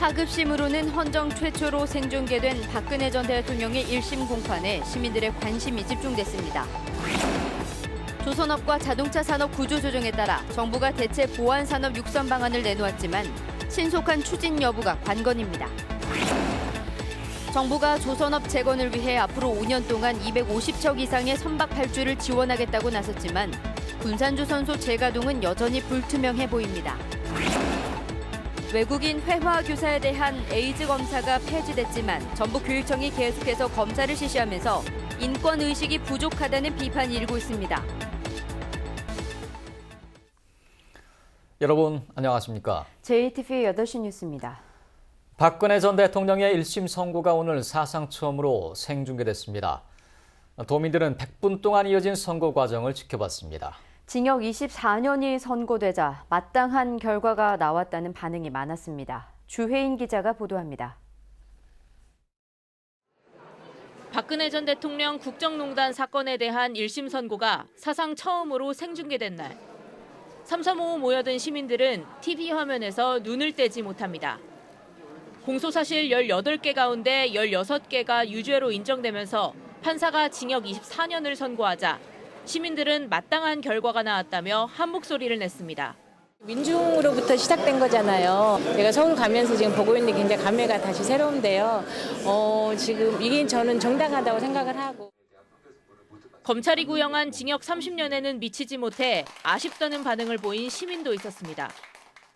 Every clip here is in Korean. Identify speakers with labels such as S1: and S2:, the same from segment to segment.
S1: 하급심으로는 헌정 최초로 생중계된 박근혜 전 대통령의 1심 공판에 시민들의 관심이 집중됐습니다. 조선업과 자동차 산업 구조조정에 따라 정부가 대체 보안 산업 육선 방안을 내놓았지만 신속한 추진 여부가 관건입니다. 정부가 조선업 재건을 위해 앞으로 5년 동안 250척 이상의 선박 발주를 지원하겠다고 나섰지만 군산조선소 재가동은 여전히 불투명해 보입니다. 외국인 회화 교사에 대한 에이즈 검사가 폐지됐지만 전북교육청이 계속해서 검사를 실시하면서 인권의식이 부족하다는 비판이 일고 있습니다.
S2: 여러분 안녕하십니까?
S1: JTV 8시 뉴스입니다.
S2: 박근혜 전 대통령의 1심 선고가 오늘 사상 처음으로 생중계됐습니다. 도민들은 100분 동안 이어진 선고 과정을 지켜봤습니다.
S1: 징역 24년이 선고되자 마땅한 결과가 나왔다는 반응이 많았습니다. 주혜인 기자가 보도합니다.
S3: 박근혜 전 대통령 국정농단 사건에 대한 1심 선고가 사상 처음으로 생중계된 날. 삼삼오오 모여든 시민들은 TV 화면에서 눈을 떼지 못합니다. 공소사실 18개 가운데 16개가 유죄로 인정되면서 판사가 징역 24년을 선고하자 시민들은 마땅한 결과가 나왔다며 한 목소리를 냈습니다.
S4: 민중으로부터 시작된 거잖아요. 제가 서울 가면서 지금 보고 있는 게 굉장히 감회가 다시 새로운데요. 지금 이게 저는 정당하다고 생각을 하고.
S3: 검찰이 구형한 징역 30년에는 미치지 못해 아쉽다는 반응을 보인 시민도 있었습니다.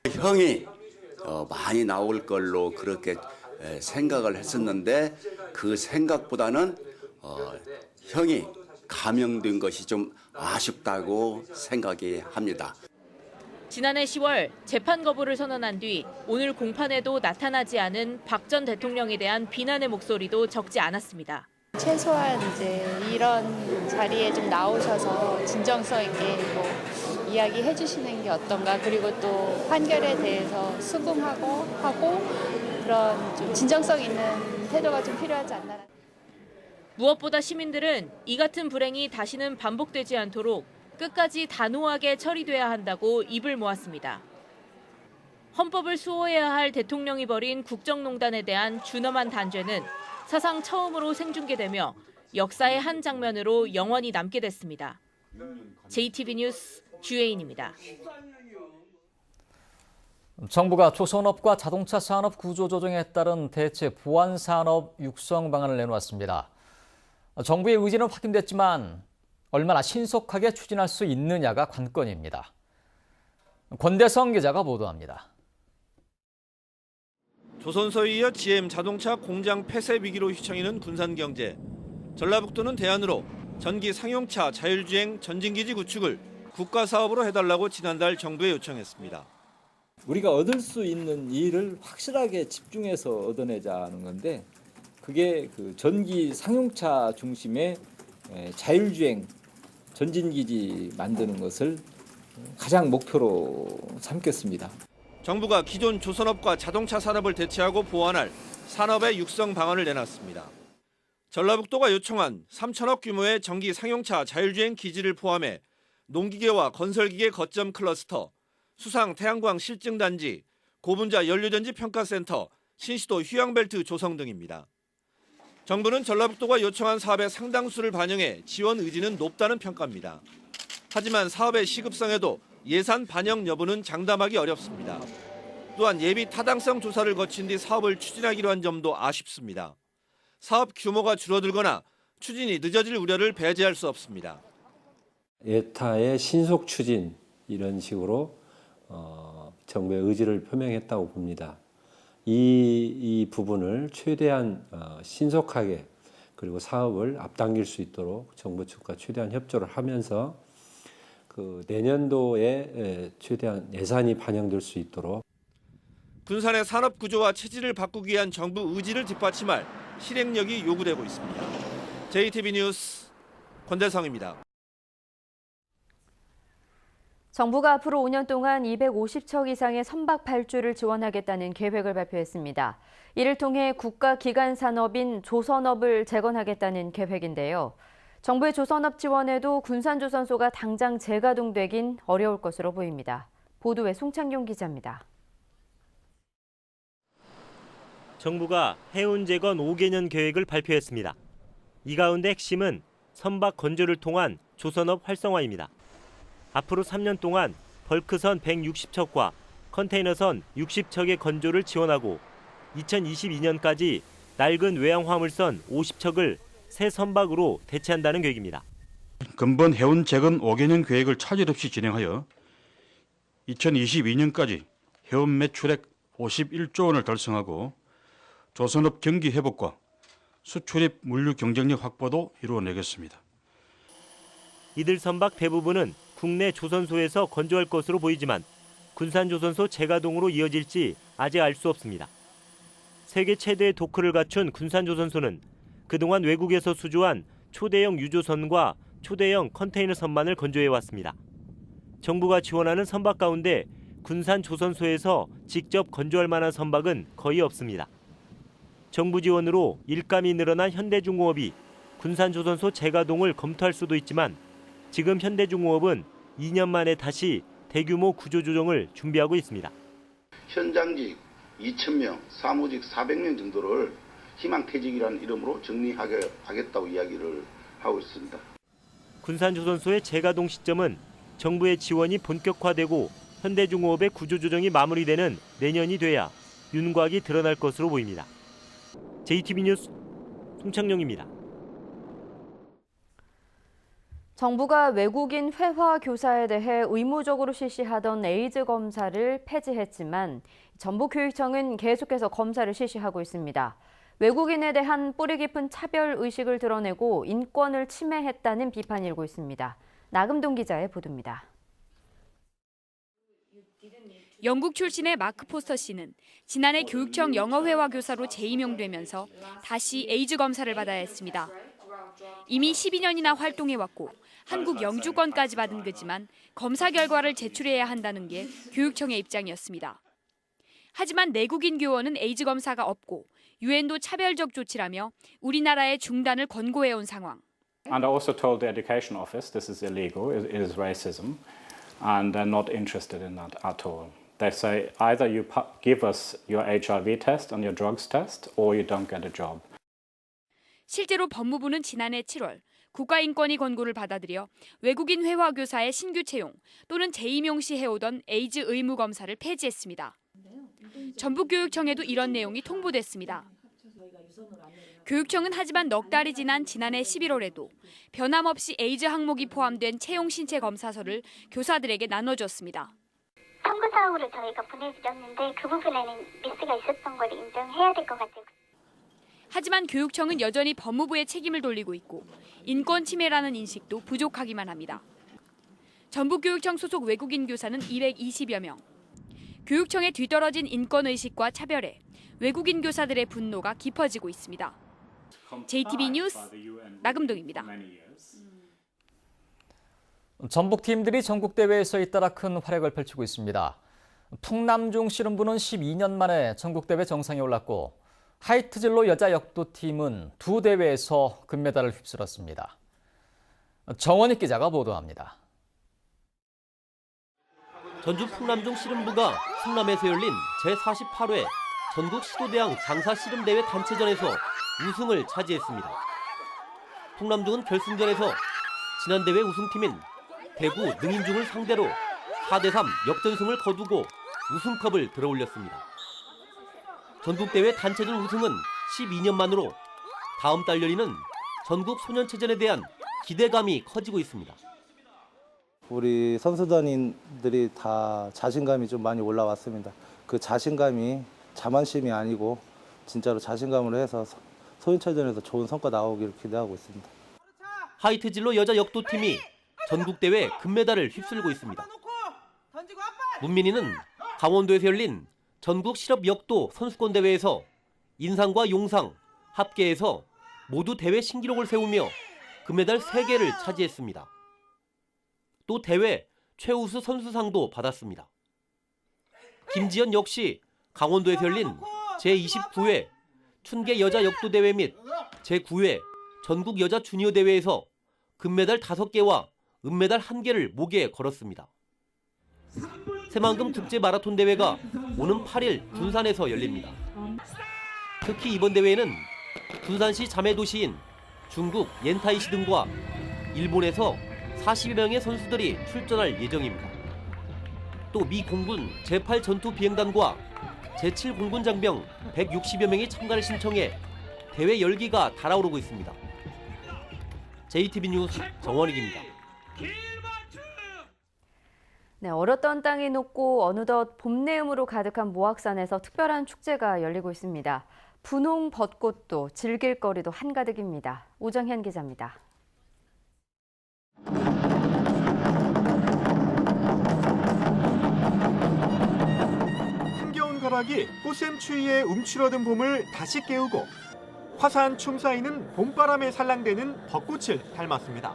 S5: 형이 많이 나올 걸로 그렇게 생각을 했었는데 그 생각보다는 형이 감형된 것이 좀 아쉽다고 생각이 합니다.
S3: 지난해 10월 재판 거부를 선언한 뒤 오늘 공판에도 나타나지 않은 박 전 대통령에 대한 비난의 목소리도 적지 않았습니다.
S6: 최소한 이제 이런 자리에 좀 나오셔서 진정성 있게 이야기해 주시는 게 어떤가, 그리고 또 판결에 대해서 수긍하고 그런 좀 진정성 있는 태도가 좀 필요하지 않나.
S3: 무엇보다 시민들은 이 같은 불행이 다시는 반복되지 않도록 끝까지 단호하게 처리돼야 한다고 입을 모았습니다. 헌법을 수호해야 할 대통령이 벌인 국정농단에 대한 준엄한 단죄는 사상 처음으로 생중계되며 역사의 한 장면으로 영원히 남게 됐습니다. JTV 뉴스 주혜인입니다.
S2: 정부가 조선업과 자동차 산업 구조 조정에 따른 대체 보안 산업 육성 방안을 내놓았습니다. 정부의 의지는 확인됐지만 얼마나 신속하게 추진할 수 있느냐가 관건입니다. 권대성 기자가 보도합니다.
S7: 조선소에 이어 GM 자동차 공장 폐쇄 위기로 휘청이는 군산경제. 전라북도는 대안으로 전기 상용차 자율주행 전진기지 구축을 국가사업으로 해달라고 지난달 정부에 요청했습니다.
S8: 우리가 얻을 수 있는 일을 확실하게 집중해서 얻어내자는 건데, 그게 그 전기 상용차 중심의 자율주행 전진기지 만드는 것을 가장 목표로 삼겠습니다.
S7: 정부가 기존 조선업과 자동차 산업을 대체하고 보완할 산업의 육성 방안을 내놨습니다. 전라북도가 요청한 3천억 규모의 전기 상용차 자율주행 기지를 포함해 농기계와 건설기계 거점 클러스터, 수상 태양광 실증단지, 고분자 연료전지 평가센터, 신시도 휴양벨트 조성 등입니다. 정부는 전라북도가 요청한 사업의 상당수를 반영해 지원 의지는 높다는 평가입니다. 하지만 사업의 시급성에도 예산 반영 여부는 장담하기 어렵습니다. 또한 예비 타당성 조사를 거친 뒤 사업을 추진하기로 한 점도 아쉽습니다. 사업 규모가 줄어들거나 추진이 늦어질 우려를 배제할 수 없습니다.
S9: 예타의 신속 추진, 이런 식으로 정부의 의지를 표명했다고 봅니다. 이 부분을 최대한 신속하게, 그리고 사업을 앞당길 수 있도록 정부 측과 최대한 협조를 하면서 그 내년도에 최대한 예산이 반영될 수 있도록.
S7: 군산의 산업 구조와 체질을 바꾸기 위한 정부 의지를 뒷받침할 실행력이 요구되고 있습니다. JTV 뉴스 권대성입니다.
S1: 정부가 앞으로 5년 동안 250척 이상의 선박 발주를 지원하겠다는 계획을 발표했습니다. 이를 통해 국가 기간 산업인 조선업을 재건하겠다는 계획인데요. 정부의 조선업 지원에도 군산조선소가 당장 재가동되긴 어려울 것으로 보입니다. 보도에 송창용 기자입니다.
S10: 정부가 해운 재건 5개년 계획을 발표했습니다. 이 가운데 핵심은 선박 건조를 통한 조선업 활성화입니다. 앞으로 3년 동안 벌크선 160척과 컨테이너선 60척의 건조를 지원하고 2022년까지 낡은 외양 화물선 50척을 새 선박으로 대체한다는 계획입니다.
S11: 근본 해운 재건 5개년 계획을 차질 없이 진행하여 2022년까지 해운 매출액 51조 원을 달성하고 조선업 경기 회복과 수출입 물류 경쟁력 확보도 이루어내겠습니다.
S10: 이들 선박 대부분은 국내 조선소에서 건조할 것으로 보이지만 군산조선소 재가동으로 이어질지 아직 알 수 없습니다. 세계 최대의 도크를 갖춘 군산조선소는 그동안 외국에서 수주한 초대형 유조선과 초대형 컨테이너선만을 건조해왔습니다. 정부가 지원하는 선박 가운데 군산조선소에서 직접 건조할 만한 선박은 거의 없습니다. 정부 지원으로 일감이 늘어난 현대중공업이 군산조선소 재가동을 검토할 수도 있지만 지금 현대중공업은 2년 만에 다시 대규모 구조조정을 준비하고 있습니다.
S12: 현장직 2,000명, 사무직 400명 정도를 희망퇴직이라는 이름으로 정리하겠다고 이야기를 하고 있습니다.
S10: 군산조선소의 재가동 시점은 정부의 지원이 본격화되고 현대중공업의 구조조정이 마무리되는 내년이 돼야 윤곽이 드러날 것으로 보입니다. JTB 뉴스 송창용입니다.
S1: 정부가 외국인 회화 교사에 대해 의무적으로 실시하던 에이즈 검사를 폐지했지만 전북교육청은 계속해서 검사를 실시하고 있습니다. 외국인에 대한 뿌리 깊은 차별 의식을 드러내고 인권을 침해했다는 비판이 일고 있습니다. 나금동 기자의 보도입니다.
S13: 영국 출신의 마크 포스터 씨는 지난해 교육청 영어회화 교사로 재임용되면서 다시 에이즈 검사를 받아야 했습니다. 이미 12년이나 활동해왔고 한국 영주권까지 받은 그지만 검사 결과를 제출해야 한다는 게 교육청의 입장이었습니다. 하지만 내국인 교원은 에이즈 검사가 없고 유엔도 차별적 조치라며 우리나라의 중단을 권고해온 상황.
S14: And I also told the education office this is illegal, it is racism, and they're not interested in that at all. They say either you give us your HIV test and your drugs test, or you don't get a job.
S13: 실제로 법무부는 지난해 7월 국가인권위 권고를 받아들여 외국인 회화 교사의 신규 채용 또는 재임용 시 해오던 에이즈 의무 검사를 폐지했습니다. 전북교육청에도 이런 내용이 통보됐습니다. 교육청은 하지만 넉 달이 지난 지난해 11월에도 변함없이 에이즈 항목이 포함된 채용 신체 검사서를 교사들에게 나눠줬습니다.
S15: 청구 사항으로 저희가 보내드렸는데 그 부분에는 미스가 있었던 걸 인정해야 될 것 같아요.
S13: 하지만 교육청은 여전히 법무부에 책임을 돌리고 있고 인권 침해라는 인식도 부족하기만 합니다. 전북교육청 소속 외국인 교사는 220여 명. 교육청의 뒤떨어진 인권의식과 차별에 외국인 교사들의 분노가 깊어지고 있습니다. JTB 뉴스 나금동입니다.
S2: 전북팀들이 전국대회에서 잇따라 큰 활약을 펼치고 있습니다. 풍남중 씨름부는 12년 만에 전국대회 정상에 올랐고 하이트진로 여자 역도팀은 두 대회에서 금메달을 휩쓸었습니다. 정원익 기자가 보도합니다.
S16: 전주 풍남중 씨름부가 충남에서 열린 제48회 전국 시도대항 장사 씨름대회 단체전에서 우승을 차지했습니다. 풍남중은 결승전에서 지난 대회 우승팀인 대구 능인중을 상대로 4대3 역전승을 거두고 우승컵을 들어올렸습니다. 전국대회 단체전 우승은 12년 만으로 다음 달 열리는 전국 소년체전에 대한 기대감이 커지고 있습니다.
S17: 우리 선수단인들이 다 자신감이 좀 많이 올라왔습니다. 그 자신감이 자만심이 아니고 진짜로 자신감으로 해서 소년체전에서 좋은 성과 나오기를 기대하고 있습니다.
S16: 하이트진로 여자 역도팀이 전국대회 금메달을 휩쓸고 있습니다. 문민이는 강원도에서 열린 전국 실업 역도 선수권 대회에서 인상과 용상, 합계에서 모두 대회 신기록을 세우며 금메달 3개를 차지했습니다. 또 대회 최우수 선수상도 받았습니다. 김지연 역시 강원도에서 열린 제29회 춘계 여자 역도 대회 및 제9회 전국 여자 주니어 대회에서 금메달 5개와 은메달 1개를 목에 걸었습니다. 새만금 국제 마라톤 대회가 오는 8일 군산에서 열립니다. 특히 이번 대회에는 군산시 자매도시인 중국 옌타이시 등과 일본에서 40여 명의 선수들이 출전할 예정입니다. 또 미 공군 제8 전투비행단과 제7 공군 장병 160여 명이 참가를 신청해 대회 열기가 달아오르고 있습니다. JTB 뉴스 정원익입니다.
S1: 네, 얼었던 땅이 녹고 어느덧 봄내음으로 가득한 모악산에서 특별한 축제가 열리고 있습니다. 분홍 벚꽃도 즐길 거리도 한가득입니다. 오정현 기자입니다.
S18: 흥겨운 가락이 꽃샘 추위에 움츠러든 봄을 다시 깨우고 화사한 춤 사이는 봄바람에 살랑대는 벚꽃을 닮았습니다.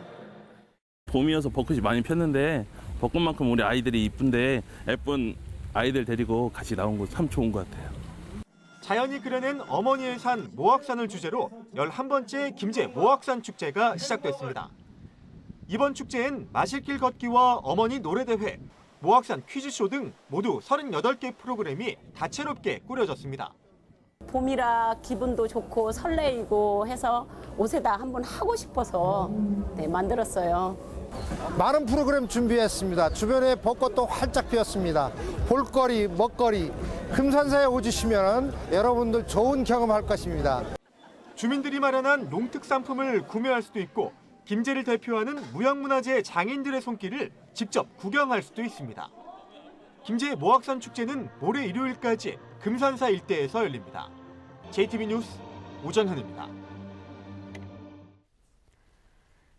S19: 봄이어서 벚꽃이 많이 폈는데 벚꽃만큼 우리 아이들이 이쁜데 예쁜 아이들 데리고 같이 나온 거 참 좋은 것 같아요.
S18: 자연이 그려낸 어머니의 산 모악산을 주제로 11번째 김제 모악산 축제가 시작됐습니다. 이번 축제엔 마실길 걷기와 어머니 노래대회, 모악산 퀴즈쇼 등 모두 38개 프로그램이 다채롭게 꾸려졌습니다.
S20: 봄이라 기분도 좋고 설레이고 해서 옷에다 한번 하고 싶어서 만들었어요.
S21: 많은 프로그램 준비했습니다. 주변에 벚꽃도 활짝 피었습니다. 볼거리, 먹거리, 금산사에 오주시면 여러분들 좋은 경험할 것입니다.
S18: 주민들이 마련한 농특산품을 구매할 수도 있고 김제를 대표하는 무형문화재 장인들의 손길을 직접 구경할 수도 있습니다. 김제 모악산 축제는 올해 일요일까지 금산사 일대에서 열립니다. JTB 뉴스 오정현입니다.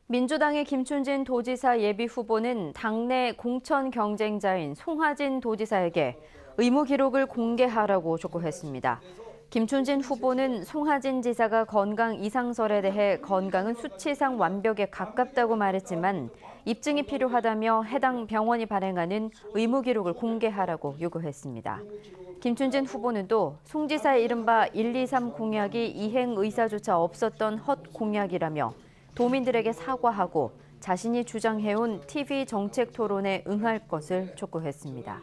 S1: 민주당의 김춘진 도지사 예비 후보는 당내 공천 경쟁자인 송하진 도지사에게 의무 기록을 공개하라고 촉구했습니다. 김춘진 후보는 송하진 지사가 건강 이상설에 대해 건강은 수치상 완벽에 가깝다고 말했지만 입증이 필요하다며 해당 병원이 발행하는 의무 기록을 공개하라고 요구했습니다. 김춘진 후보는 또 송 지사의 이른바 123 공약이 이행 의사조차 없었던 헛 공약이라며 도민들에게 사과하고 자신이 주장해온 TV 정책 토론에 응할 것을 촉구했습니다.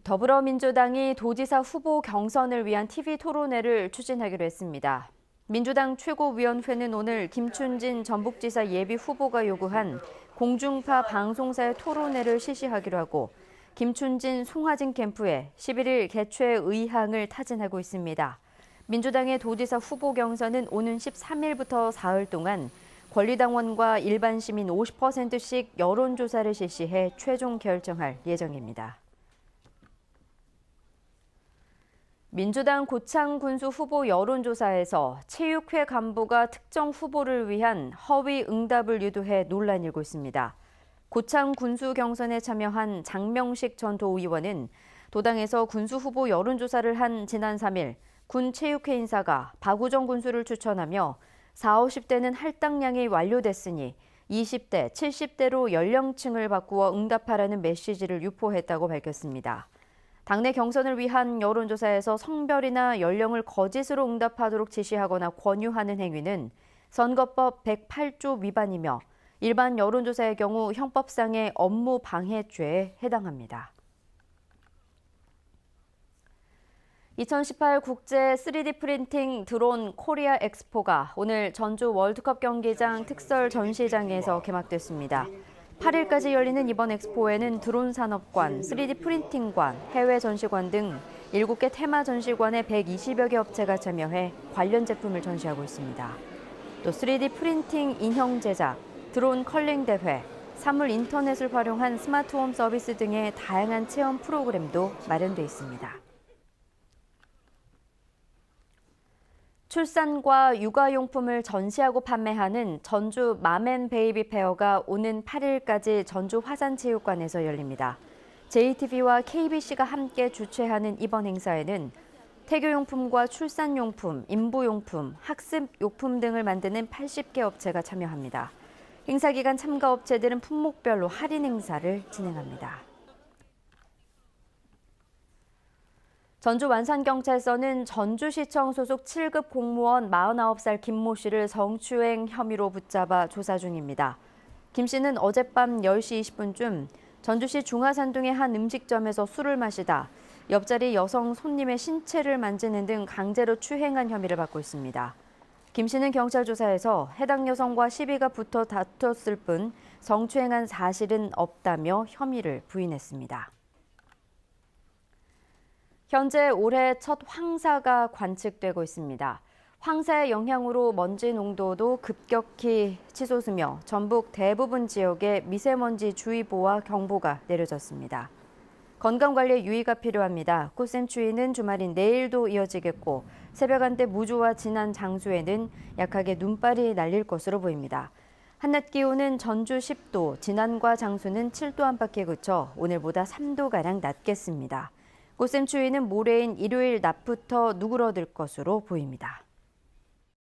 S1: 더불어민주당이 도지사 후보 경선을 위한 TV 토론회를 추진하기로 했습니다. 민주당 최고위원회는 오늘 김춘진 전북지사 예비 후보가 요구한 공중파 방송사의 토론회를 실시하기로 하고 김춘진, 송하진 캠프에 11일 개최 의향을 타진하고 있습니다. 민주당의 도지사 후보 경선은 오는 13일부터 사흘 동안 권리당원과 일반 시민 50%씩 여론조사를 실시해 최종 결정할 예정입니다. 민주당 고창 군수 후보 여론조사에서 체육회 간부가 특정 후보를 위한 허위 응답을 유도해 논란이 일고 있습니다. 고창 군수 경선에 참여한 장명식 전 도의원은 도당에서 군수 후보 여론조사를 한 지난 3일 군 체육회 인사가 박우정 군수를 추천하며 40, 50대는 할당량이 완료됐으니 20대, 70대로 연령층을 바꾸어 응답하라는 메시지를 유포했다고 밝혔습니다. 당내 경선을 위한 여론조사에서 성별이나 연령을 거짓으로 응답하도록 지시하거나 권유하는 행위는 선거법 108조 위반이며 일반 여론조사의 경우 형법상의 업무 방해죄에 해당합니다. 2018 국제 3D 프린팅 드론 코리아 엑스포가 오늘 전주 월드컵 경기장 특설 전시장에서 개막됐습니다. 8일까지 열리는 이번 엑스포에는 드론 산업관, 3D 프린팅관, 해외 전시관 등 7개 테마 전시관의 120여 개 업체가 참여해 관련 제품을 전시하고 있습니다. 또 3D 프린팅 인형 제작, 드론 컬링 대회, 사물 인터넷을 활용한 스마트홈 서비스 등의 다양한 체험 프로그램도 마련돼 있습니다. 출산과 육아용품을 전시하고 판매하는 전주 맘앤베이비 페어가 오는 8일까지 전주 화산체육관에서 열립니다. JTBC와 KBC가 함께 주최하는 이번 행사에는 태교용품과 출산용품, 임부용품, 학습용품 등을 만드는 80개 업체가 참여합니다. 행사 기간 참가 업체들은 품목별로 할인 행사를 진행합니다. 전주 완산경찰서는 전주시청 소속 7급 공무원 49살 김모 씨를 성추행 혐의로 붙잡아 조사 중입니다. 김 씨는 어젯밤 10시 20분쯤 전주시 중화산동의 한 음식점에서 술을 마시다 옆자리 여성 손님의 신체를 만지는 등 강제로 추행한 혐의를 받고 있습니다. 김 씨는 경찰 조사에서 해당 여성과 시비가 붙어 다퉜을 뿐 성추행한 사실은 없다며 혐의를 부인했습니다. 현재 올해 첫 황사가 관측되고 있습니다. 황사의 영향으로 먼지 농도도 급격히 치솟으며 전북 대부분 지역에 미세먼지 주의보와 경보가 내려졌습니다. 건강관리에 유의가 필요합니다. 꽃샘 추위는 주말인 내일도 이어지겠고 새벽 한때 무주와 진안 장수에는 약하게 눈발이 날릴 것으로 보입니다. 한낮 기온은 전주 10도, 진안과 장수는 7도 안팎에 그쳐 오늘보다 3도가량 낮겠습니다. 꽃샘 추위는 모레인 일요일 낮부터 누그러들 것으로 보입니다.